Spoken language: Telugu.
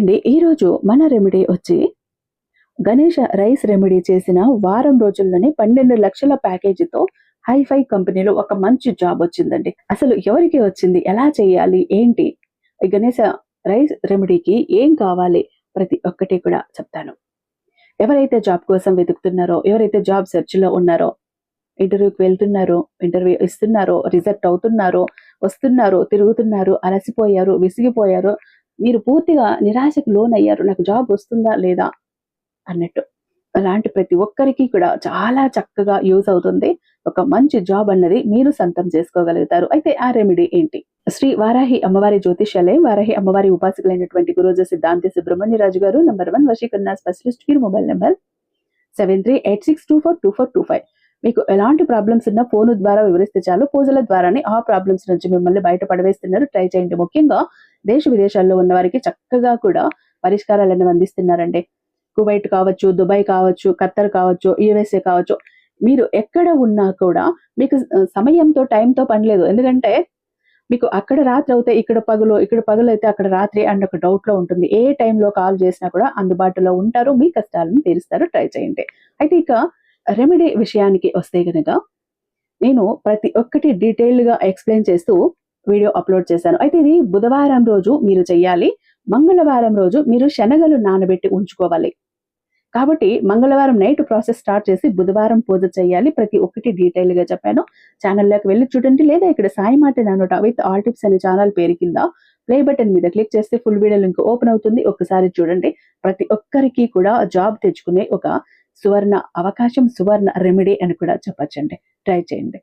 అండి, ఈరోజు మన రెమెడీ వచ్చి గణేష రైస్ రెమెడీ చేసిన వారం రోజుల్లోనే 12 లక్షల ప్యాకేజీతో హైఫై కంపెనీలో ఒక మంచి జాబ్ వచ్చిందండి. అసలు ఎవరికి వచ్చింది, ఎలా చేయాలి, ఏంటి, ఈ గణేష రైస్ రెమెడీకి ఏం కావాలి, ప్రతి ఒక్కటి కూడా చెప్తాను. ఎవరైతే జాబ్ కోసం వెతుకుతున్నారో, ఎవరైతే జాబ్ సెర్చ్ లో ఉన్నారో, ఇంటర్వ్యూకి వెళ్తున్నారో, ఇంటర్వ్యూ ఇస్తున్నారో, రిజెక్ట్ అవుతున్నారో, వస్తున్నారు, తిరుగుతున్నారు, అలసిపోయారు, విసిగిపోయారు, మీరు పూర్తిగా నిరాశకు లోనయ్యారు, నాకు జాబ్ వస్తుందా లేదా అన్నట్టు, అలాంటి ప్రతి ఒక్కరికి కూడా చాలా చక్కగా యూజ్ అవుతుంది. ఒక మంచి జాబ్ అన్నది మీరు సొంతం చేసుకోగలుగుతారు. అయితే ఆ రెమెడీ ఏంటి? శ్రీ వారాహి అమ్మవారి జ్యోతిష్యాలయం, వారాహి అమ్మవారి ఉపాసకులైనటువంటి గురూజీ సిద్ధాంతి సుబ్రహ్మణ్యరాజు గారు, #1 వశీకరణ స్పెషలిస్ట్. వీరి మొబైల్ నెంబర్ 7386242425. మీకు ఎలాంటి ప్రాబ్లమ్స్ ఉన్నా ఫోన్ ద్వారా వివరిస్తే చాలు, పూజల ద్వారానే ఆ ప్రాబ్లమ్స్ నుంచి మిమ్మల్ని బయట పడవేస్తున్నారు. ట్రై చేయండి. ముఖ్యంగా దేశ విదేశాల్లో ఉన్న వారికి చక్కగా కూడా పరిష్కారాలను అందిస్తున్నారండి. కువైట్ కావచ్చు, దుబాయ్ కావచ్చు, ఖత్తర్ కావచ్చు, యుఎస్ఏ కావచ్చు, మీరు ఎక్కడ ఉన్నా కూడా మీకు సమయంతో, టైంతో పని లేదు. ఎందుకంటే మీకు అక్కడ రాత్రి అవుతే ఇక్కడ పగలు, ఇక్కడ పగలు అయితే అక్కడ రాత్రి అన్న ఒక డౌట్ లో ఉంటుంది. ఏ టైంలో కాల్ చేసినా కూడా అందుబాటులో ఉంటారు, మీ కష్టాలను తీరుస్తారు. ట్రై చేయండి. అయితే ఇక రెమెడీ విషయానికి వస్తే గనక, నేను ప్రతి ఒక్కటి డీటెయిల్డ్ గా ఎక్స్ప్లెయిన్ చేస్తూ వీడియో అప్లోడ్ చేశాను. అయితే ఇది బుధవారం రోజు మీరు చెయ్యాలి, మంగళవారం రోజు మీరు శనగలు నానబెట్టి ఉంచుకోవాలి. కాబట్టి మంగళవారం నైట్ ప్రాసెస్ స్టార్ట్ చేసి బుధవారం పూజ చేయాలి. ప్రతి ఒక్కటి డీటెయిల్ గా చెప్పాను. ఛానల్లోకి వెళ్ళి చూడండి, లేదా ఇక్కడ సాయి మాట నానోట విత్ ఆల్ టిప్స్ అనే ఛానల్ పేరు కింద ప్లే బటన్ మీద క్లిక్ చేస్తే ఫుల్ వీడియో లింక్ ఓపెన్ అవుతుంది. ఒక్కసారి చూడండి. ప్రతి ఒక్కరికి కూడా జాబ్ తెచ్చుకునే ఒక సువర్ణ అవకాశం, సువర్ణ రెమెడీ అని కూడా చెప్పొచ్చండి. ట్రై చేయండి.